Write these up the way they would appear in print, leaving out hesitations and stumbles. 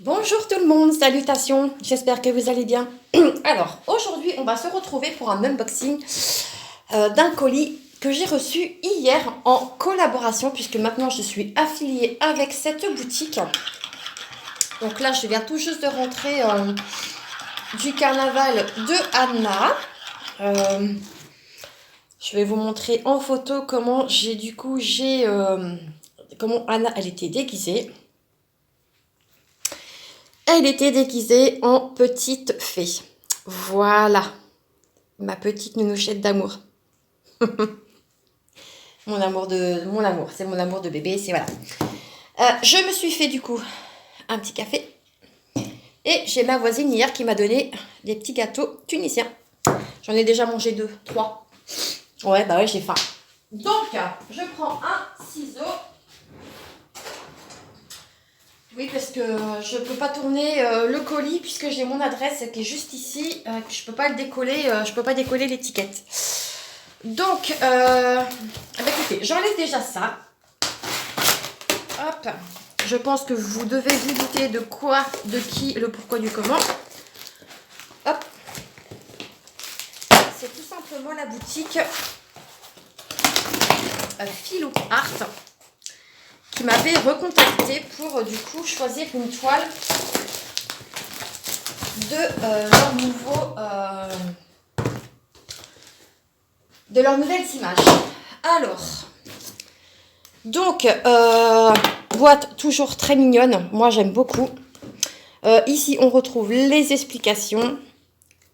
Bonjour tout le monde, salutations, j'espère que vous allez bien. Alors, aujourd'hui, on va se retrouver pour un unboxing d'un colis que j'ai reçu hier en collaboration, puisque maintenant je suis affiliée avec cette boutique. Donc là, je viens tout juste de rentrer du carnaval de Anna. Je vais vous montrer en photo comment comment Anna, elle était déguisée. Elle était déguisée en petite fée. Voilà, ma petite nounouchette d'amour. Mon amour, c'est mon amour de bébé, c'est voilà. Je me suis fait du coup un petit café. Et j'ai ma voisine hier qui m'a donné des petits gâteaux tunisiens. J'en ai déjà mangé 2, 3. Ouais, bah ouais, j'ai faim. Donc, je prends un ciseau. Oui, parce que je ne peux pas tourner le colis puisque j'ai mon adresse qui est juste ici. Je ne peux pas le décoller, je peux pas décoller l'étiquette. Donc, écoutez, j'enlève déjà ça. Hop. Je pense que vous devez vous douter de quoi, de qui, le pourquoi, du comment. Hop. C'est tout simplement la boutique Philou Art qui m'avait recontacté pour du coup choisir une toile de leurs nouvelles images. Alors, donc boîte toujours très mignonne, moi j'aime beaucoup. Ici on retrouve les explications.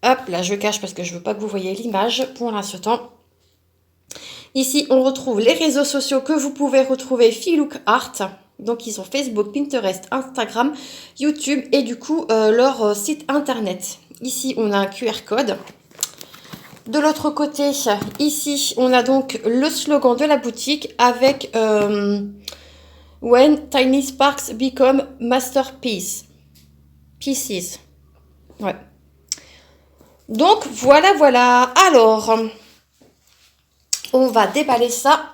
Hop, là je cache parce que je veux pas que vous voyez l'image pour l'instant. Ici, on retrouve les réseaux sociaux que vous pouvez retrouver Philou Art. Donc, ils ont Facebook, Pinterest, Instagram, YouTube et du coup, leur site internet. Ici, on a un QR code. De l'autre côté, ici, on a donc le slogan de la boutique avec When Tiny Sparks Become Masterpiece. Pieces. Ouais. Donc, voilà. Alors... on va déballer ça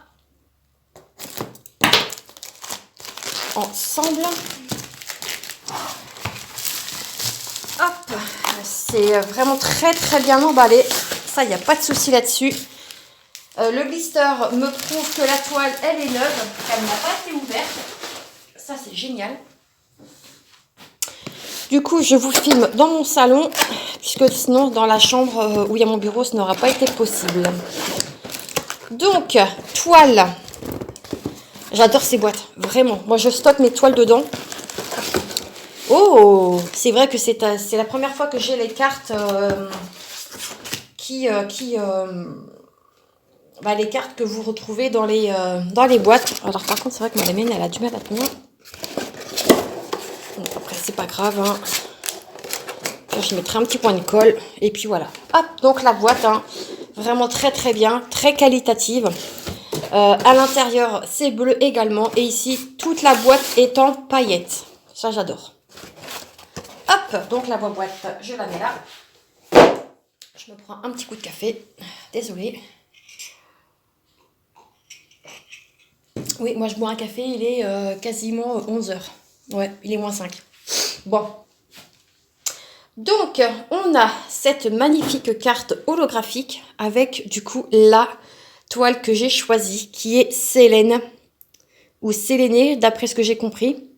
ensemble. Hop, c'est vraiment très bien emballé. Ça, il n'y a pas de souci là-dessus. Le blister me prouve que la toile, elle est neuve, qu'elle n'a pas été ouverte. Ça, c'est génial. Du coup, je vous filme dans mon salon, puisque sinon, dans la chambre où il y a mon bureau, ce n'aura pas été possible. Donc, toile. J'adore ces boîtes, vraiment. Moi, je stocke mes toiles dedans. Oh, c'est vrai que c'est la première fois que j'ai les cartes les cartes que vous retrouvez dans les boîtes. Alors, par contre, c'est vrai que ma mienne, elle a du mal à tenir. Bon, après, c'est pas grave. Hein. Je mettrai un petit point de colle. Et puis, voilà. Hop, donc la boîte, hein, vraiment très bien, très qualitative. À l'intérieur, c'est bleu également. Et ici, toute la boîte est en paillettes. Ça, j'adore. Hop, donc la boîte, je la mets là. Je me prends un petit coup de café. Désolée. Oui, moi, je bois un café. Il est quasiment 11 h. Ouais, il est moins 5. Bon. Donc, on a cette magnifique carte holographique avec, du coup, la toile que j'ai choisie, qui est Sélène, ou Sélénée, d'après ce que j'ai compris.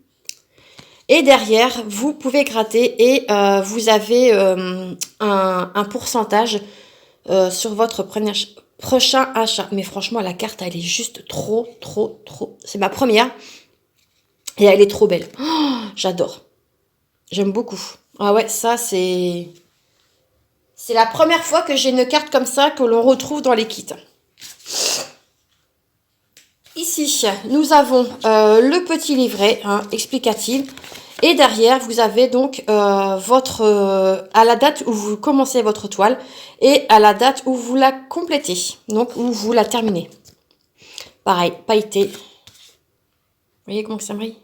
Et derrière, vous pouvez gratter et vous avez un pourcentage sur votre prochain achat. Mais franchement, la carte, elle est juste trop. C'est ma première. Et elle est trop belle. Oh, j'adore. J'aime beaucoup. Ah ouais, ça, c'est la première fois que j'ai une carte comme ça que l'on retrouve dans les kits. Ici, nous avons le petit livret explicatif. Et derrière, vous avez donc à la date où vous commencez votre toile et à la date où vous la complétez. Donc, où vous la terminez. Pareil, pailleté. Vous voyez comment ça brille?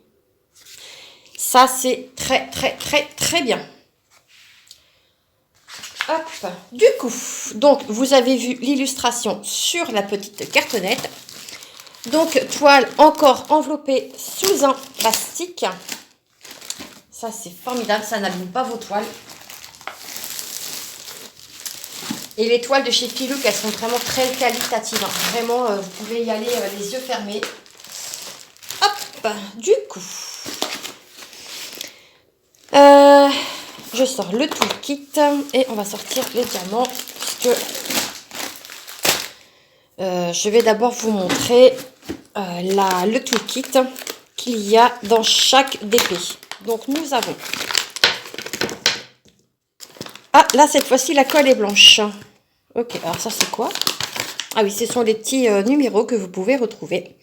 Ça, c'est très bien. Hop. Du coup, donc, vous avez vu l'illustration sur la petite cartonnette. Donc, toile encore enveloppée sous un plastique. Ça, c'est formidable. Ça n'abîme pas vos toiles. Et les toiles de chez Filook, elles sont vraiment très qualitatives. Hein. Vraiment, vous pouvez y aller les yeux fermés. Hop, du coup, je sors le toolkit et on va sortir les diamants puisque je vais d'abord vous montrer le toolkit qu'il y a dans chaque DP. Donc nous avons... Ah, là cette fois-ci la colle est blanche. Ok, alors ça c'est quoi? Ah oui, ce sont les petits numéros que vous pouvez retrouver.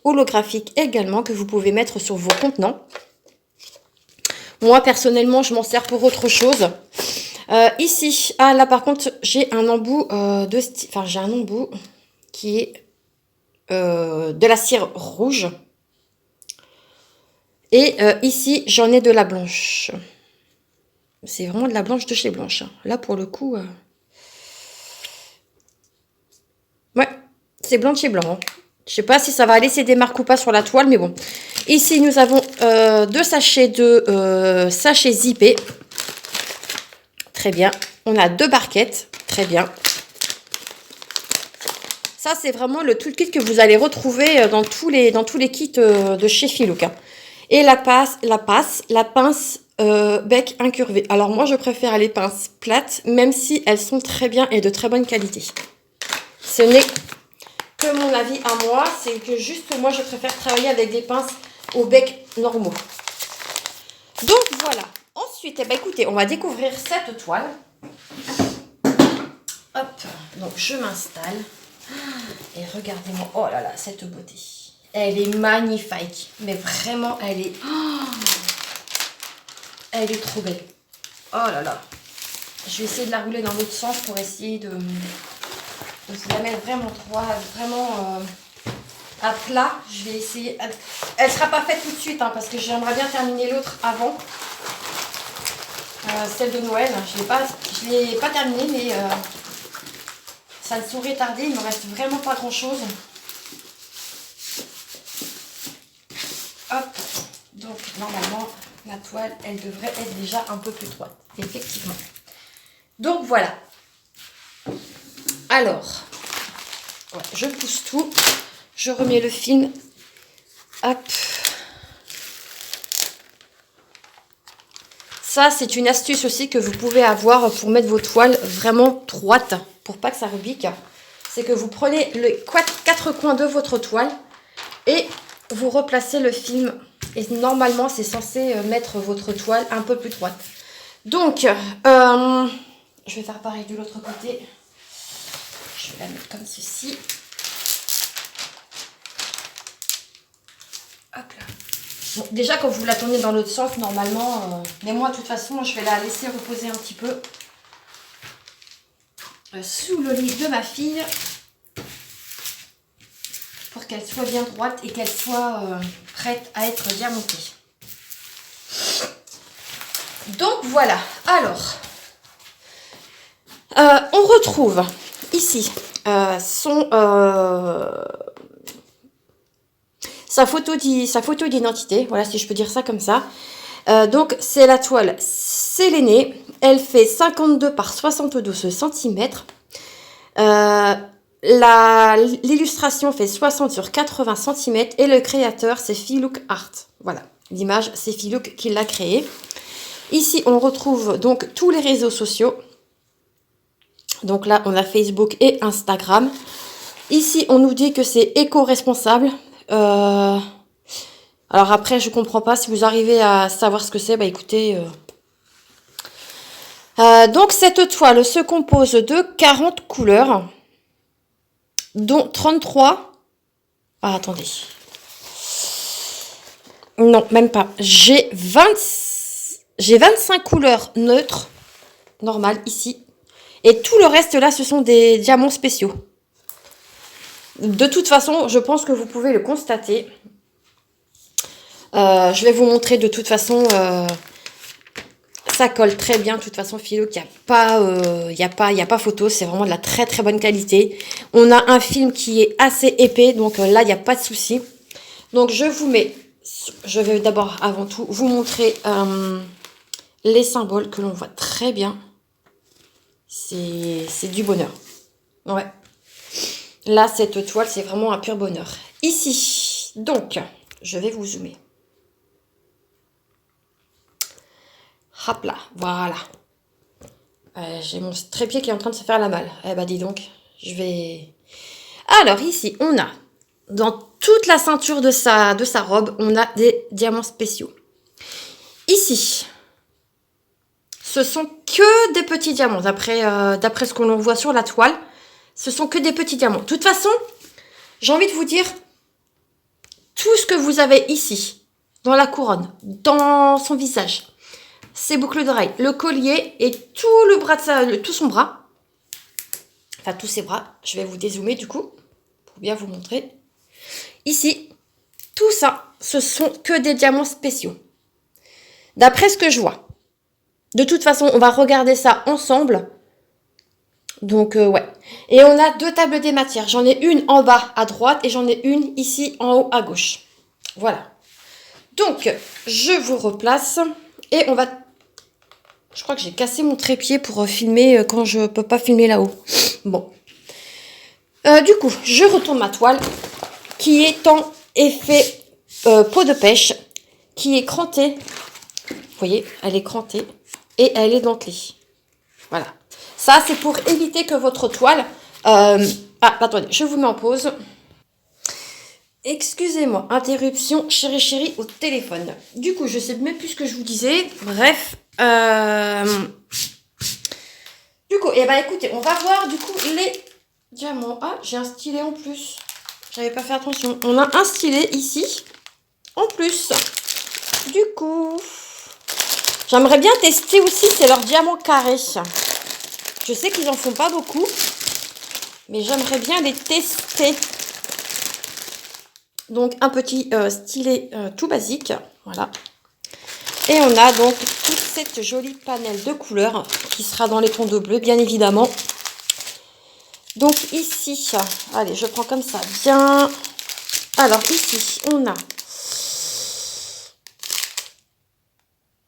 Holographiques également que vous pouvez mettre sur vos contenants. Moi personnellement je m'en sers pour autre chose. Ici, ah là par contre j'ai un embout j'ai un embout qui est de la cire rouge. Et ici j'en ai de la blanche. C'est vraiment de la blanche de chez Blanche. Hein. Là pour le coup, ouais, c'est blanc de chez blanc. Hein. Je sais pas si ça va laisser des marques ou pas sur la toile, mais bon. Ici, nous avons deux sachets de sachets zippés. Très bien. On a deux barquettes. Très bien. Ça, c'est vraiment le toolkit que vous allez retrouver dans tous les kits de chez Filook. Hein. Et la pince bec incurvé. Alors, moi, je préfère les pinces plates, même si elles sont très bien et de très bonne qualité. Ce n'est que mon avis à moi, c'est que juste moi je préfère travailler avec des pinces au bec normaux. Donc voilà. Ensuite, eh ben, écoutez, on va découvrir cette toile. Hop, donc je m'installe. Et regardez-moi, oh là là, cette beauté. Elle est magnifique, mais vraiment elle est... elle est trop belle. Oh là là. Je vais essayer de la rouler dans l'autre sens pour essayer de vous la mettre vraiment à plat. Je vais essayer. Elle ne sera pas faite tout de suite hein, parce que j'aimerais bien terminer l'autre avant. Celle de Noël. Je ne l'ai pas terminée, mais ça ne saurait tarder. Il ne me reste vraiment pas grand chose. Hop. Donc normalement, la toile, elle devrait être déjà un peu plus droite. Effectivement. Donc voilà. Alors, ouais, je pousse tout, je remets le film, hop. Ça, c'est une astuce aussi que vous pouvez avoir pour mettre vos toiles vraiment droites, pour pas que ça rebique. C'est que vous prenez les quatre coins de votre toile et vous replacez le film. Et normalement, c'est censé mettre votre toile un peu plus droite. Donc, je vais faire pareil de l'autre côté. Je vais la mettre comme ceci. Hop là. Bon, déjà, quand vous la tournez dans l'autre sens, normalement... mais moi, de toute façon, je vais la laisser reposer un petit peu sous le lit de ma fille pour qu'elle soit bien droite et qu'elle soit prête à être diamantée. Donc, voilà. Alors, on retrouve... ici, sa photo d'identité, voilà si je peux dire ça comme ça. Donc c'est la toile sélénée, elle fait 52 par 72 cm. L'illustration fait 60 sur 80 cm et le créateur c'est Filook Art. Voilà, l'image c'est Filook qui l'a créée. Ici on retrouve donc tous les réseaux sociaux. Donc là, on a Facebook et Instagram. Ici, on nous dit que c'est éco-responsable. Alors après, je ne comprends pas. Si vous arrivez à savoir ce que c'est, bah écoutez. Donc cette toile se compose de 40 couleurs, dont 33... Ah, attendez. Non, même pas. J'ai 25 couleurs neutres, normales, ici. Et tout le reste, là, ce sont des diamants spéciaux. De toute façon, je pense que vous pouvez le constater. Je vais vous montrer de toute façon. Ça colle très bien. De toute façon, Filook, il n'y a pas photo. C'est vraiment de la très très bonne qualité. On a un film qui est assez épais. Donc là, il n'y a pas de souci. Donc je vous mets je vais d'abord, avant tout, vous montrer les symboles que l'on voit très bien. C'est du bonheur. Ouais. Là, cette toile, c'est vraiment un pur bonheur. Ici, donc, je vais vous zoomer. Hop là, voilà. J'ai mon trépied qui est en train de se faire la malle. Eh ben, dis donc, je vais... Alors, ici, on a, dans toute la ceinture de sa robe, on a des diamants spéciaux. Ici, ce sont que des petits diamants. D'après ce que l'on voit sur la toile, ce sont que des petits diamants. De toute façon, j'ai envie de vous dire, tout ce que vous avez ici, dans la couronne, dans son visage, ses boucles d'oreilles, le collier et tout le bras de tout son bras, enfin tous ses bras, je vais vous dézoomer du coup, pour bien vous montrer. Ici, tout ça, ce sont que des diamants spéciaux. D'après ce que je vois. De toute façon, on va regarder ça ensemble. Donc, ouais. Et on a 2 tables des matières. J'en ai une en bas à droite et j'en ai une ici en haut à gauche. Voilà. Donc, je vous replace et on va... Je crois que j'ai cassé mon trépied pour filmer quand je peux pas filmer là-haut. Bon. Du coup, je retourne ma toile qui est en effet peau de pêche, qui est crantée. Vous voyez, elle est crantée et elle est dentelée. Voilà. Ça, c'est pour éviter que votre toile... Ah, attendez, je vous mets en pause. Excusez-moi, interruption, chérie au téléphone. Du coup, je sais même plus ce que je vous disais. Bref. Du coup, eh ben, écoutez, on va voir du coup les diamants. Ah, j'ai un stylet en plus. J'avais pas fait attention. On a un stylet ici. En plus. Du coup, j'aimerais bien tester aussi, c'est leur diamant carré. Je sais qu'ils en font pas beaucoup. Mais j'aimerais bien les tester. Donc, un petit stylet tout basique. Voilà. Et on a donc toute cette jolie panel de couleurs qui sera dans les tons de bleu, bien évidemment. Donc, ici, allez, je prends comme ça, bien. Alors, ici, on a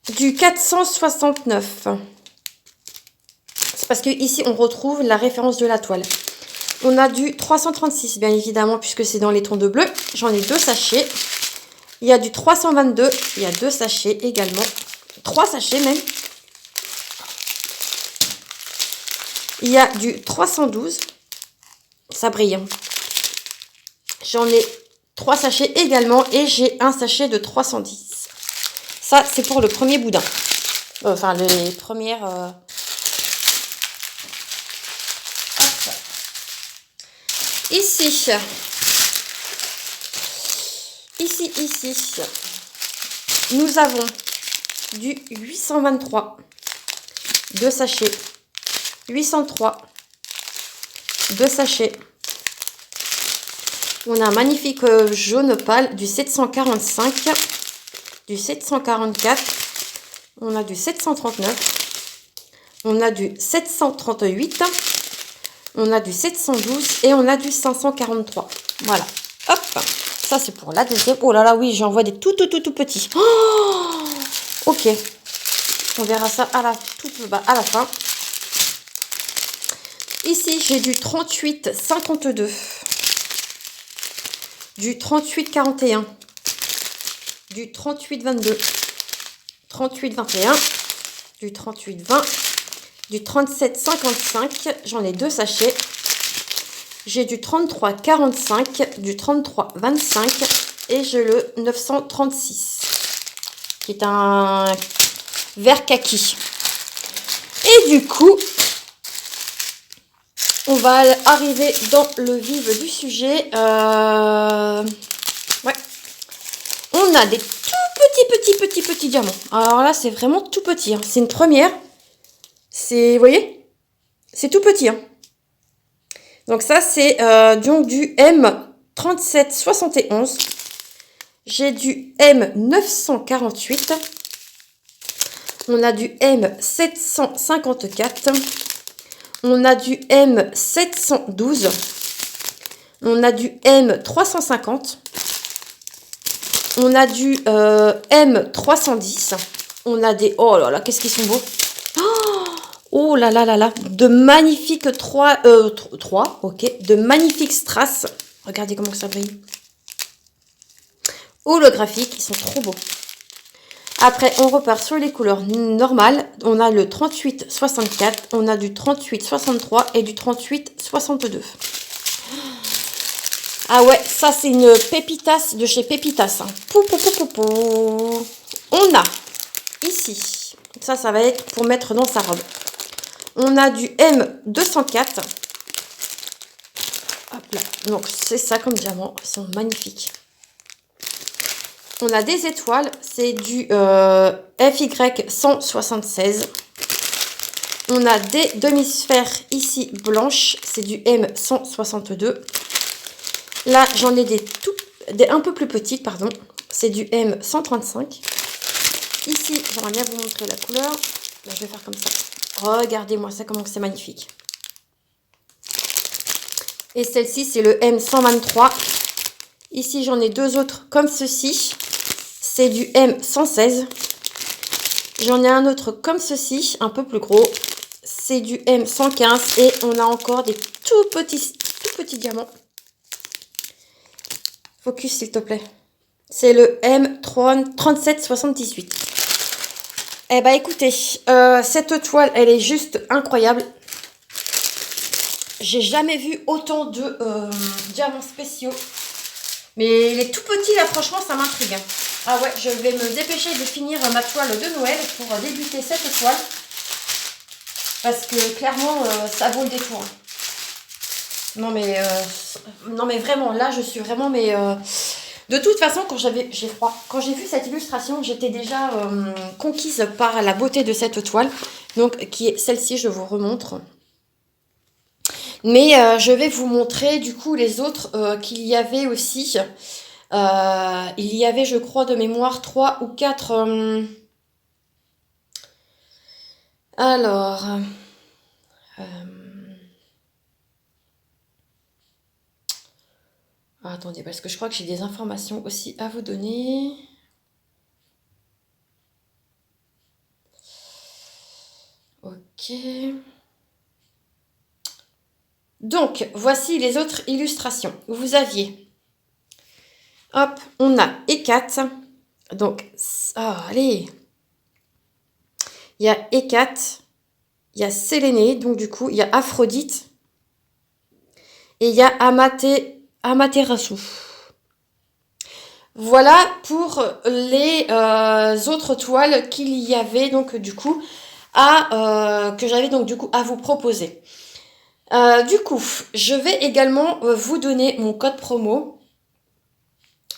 du 469. C'est parce que ici, on retrouve la référence de la toile. On a du 336, bien évidemment, puisque c'est dans les tons de bleu. J'en ai 2 sachets. Il y a du 322. Il y a 2 sachets également. 3 sachets même. Il y a du 312. Ça brille. Hein. J'en ai 3 sachets également. Et j'ai un sachet de 310. Ça, c'est pour le premier boudin. Enfin, les premières... Ici, nous avons du 823, 2 sachets, 803, 2 sachets. On a un magnifique jaune pâle, du 745, du 744, on a du 739, on a du 738, on a du 712 et on a du 543. Voilà. Hop. Ça, c'est pour la deuxième. Oh là là, oui, j'en vois des tout petits. Oh, ok. On verra ça à la fin. Ici, j'ai du 38,52. Du 38,41. Du 38,22. 38,21. Du 38,20. Du 37,55, j'en ai 2 sachets. J'ai du 33,45, du 33,25 et j'ai le 936, qui est un vert kaki. Et du coup, on va arriver dans le vif du sujet. Ouais. On a des tout petits diamants. Alors là, c'est vraiment tout petit. Hein. C'est une première. C'est, vous voyez, c'est tout petit. Hein. Donc ça, c'est donc du M3771. J'ai du M948. On a du M754. On a du M712. On a du M350. On a du M310. On a des... Oh là là, qu'est-ce qu'ils sont beaux. Oh là là là là. De magnifiques 3, ok. De magnifiques strass. Regardez comment ça brille. Holographiques, ils sont trop beaux. Après, on repart sur les couleurs normales. On a le 38-64, on a du 38-63 et du 38-62. Ah ouais, ça c'est une pépitas de chez Pépitas. Hein. Pou, pou, pou, pou, pou. On a ici, ça va être pour mettre dans sa robe. On a du M204. Hop là, donc c'est ça comme diamant, ils sont magnifiques. On a des étoiles, c'est du FY176. On a des demi-sphères ici blanches, c'est du M162. Là, j'en ai des un peu plus petites, pardon. C'est du M135. Ici, j'aimerais bien vous montrer la couleur. Là, je vais faire comme ça. Regardez-moi ça, comment c'est magnifique. Et celle-ci, c'est le M123. Ici, j'en ai deux autres comme ceci. C'est du M116. J'en ai un autre comme ceci, un peu plus gros. C'est du M115. Et on a encore des tout petits diamants. Focus, s'il te plaît. C'est le M3778. Eh ben, écoutez, cette toile, elle est juste incroyable. J'ai jamais vu autant de diamants spéciaux. Mais les tout petits, là, franchement, ça m'intrigue. Ah ouais, je vais me dépêcher de finir ma toile de Noël pour débuter cette toile. Parce que, clairement, ça vaut le détour. Non, mais vraiment, là, je suis vraiment... de toute façon, j'ai froid. Quand j'ai vu cette illustration, j'étais déjà conquise par la beauté de cette toile. Donc, qui est celle-ci, je vous remontre. Mais je vais vous montrer du coup les autres qu'il y avait aussi. Il y avait, je crois, de mémoire 3 ou 4. Alors. Attendez, parce que je crois que j'ai des informations aussi à vous donner. Ok. Donc, voici les autres illustrations. Vous aviez, hop, on a Hécate. Donc, allez. Il y a Hécate, il y a Sélénée, donc du coup, il y a Aphrodite. Et il y a Amaterasu. Voilà pour les autres toiles qu'il y avait, donc du coup, que j'avais donc du coup à vous proposer. Du coup, je vais également vous donner mon code promo,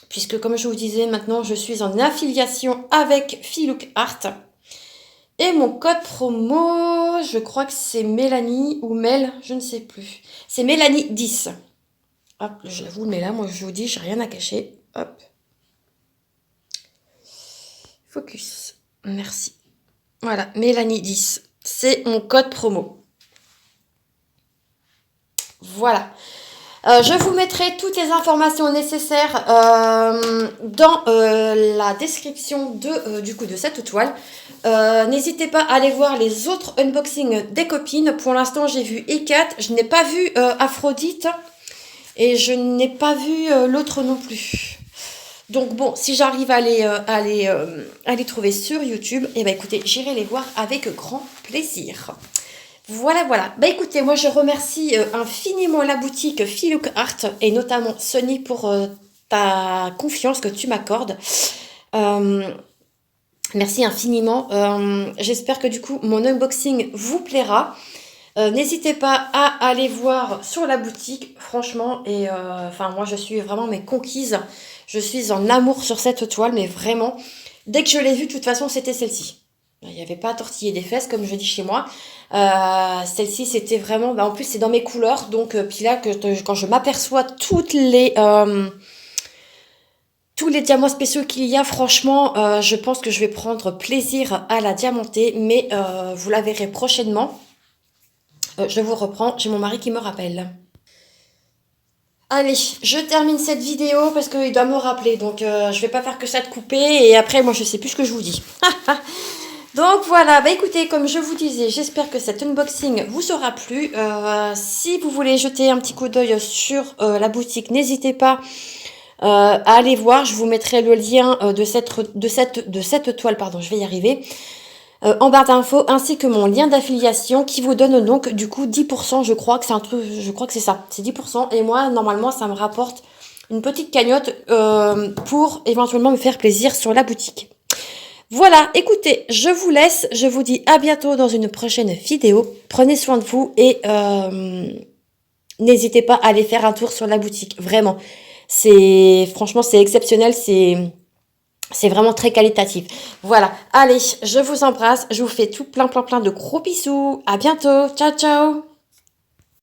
puisque comme je vous disais, maintenant je suis en affiliation avec Filook Art. Et mon code promo, je crois que c'est Mélanie ou Mel, je ne sais plus. C'est Mélanie 10. Hop, je vous le mets là, moi je vous dis, j'ai rien à cacher. Hop. Focus. Merci. Voilà, Mélanie 10. C'est mon code promo. Voilà. Je vous mettrai toutes les informations nécessaires dans la description du coup de cette toile. N'hésitez pas à aller voir les autres unboxings des copines. Pour l'instant, j'ai vu Hécate, je n'ai pas vu Aphrodite et je n'ai pas vu l'autre non plus. Donc bon, si j'arrive à les trouver sur YouTube, eh ben écoutez, j'irai les voir avec grand plaisir. Voilà, voilà. Bah écoutez, moi je remercie infiniment la boutique Filook Art et notamment Sony pour ta confiance que tu m'accordes. Merci infiniment. J'espère que du coup mon unboxing vous plaira. N'hésitez pas à aller voir sur la boutique, franchement. Et moi je suis vraiment conquise. Je suis en amour sur cette toile, mais vraiment, dès que je l'ai vue, de toute façon, c'était celle-ci. Il n'y avait pas à tortiller des fesses, comme je dis chez moi. Celle-ci, c'était vraiment... en plus, c'est dans mes couleurs. Donc, puis là, quand je m'aperçois tous les diamants spéciaux qu'il y a, franchement, je pense que je vais prendre plaisir à la diamanter. Mais vous la verrez prochainement. Je vous reprends. J'ai mon mari qui me rappelle. Allez, je termine cette vidéo parce qu'il doit me rappeler. Donc, je vais pas faire que ça de couper. Et après, moi, je sais plus ce que je vous dis. Donc voilà, bah écoutez, comme je vous disais, j'espère que cet unboxing vous aura plu. Si vous voulez jeter un petit coup d'œil sur la boutique, n'hésitez pas à aller voir. Je vous mettrai le lien de cette toile, pardon, je vais y arriver, en barre d'infos, ainsi que mon lien d'affiliation qui vous donne donc du coup 10%. Je crois que c'est un truc, je crois que c'est ça, c'est 10%. Et moi, normalement, ça me rapporte une petite cagnotte pour éventuellement me faire plaisir sur la boutique. Voilà, écoutez, je vous laisse, je vous dis à bientôt dans une prochaine vidéo. Prenez soin de vous et n'hésitez pas à aller faire un tour sur la boutique, vraiment. Franchement, c'est exceptionnel, c'est vraiment très qualitatif. Voilà, allez, je vous embrasse, je vous fais tout plein de gros bisous. À bientôt, ciao ciao.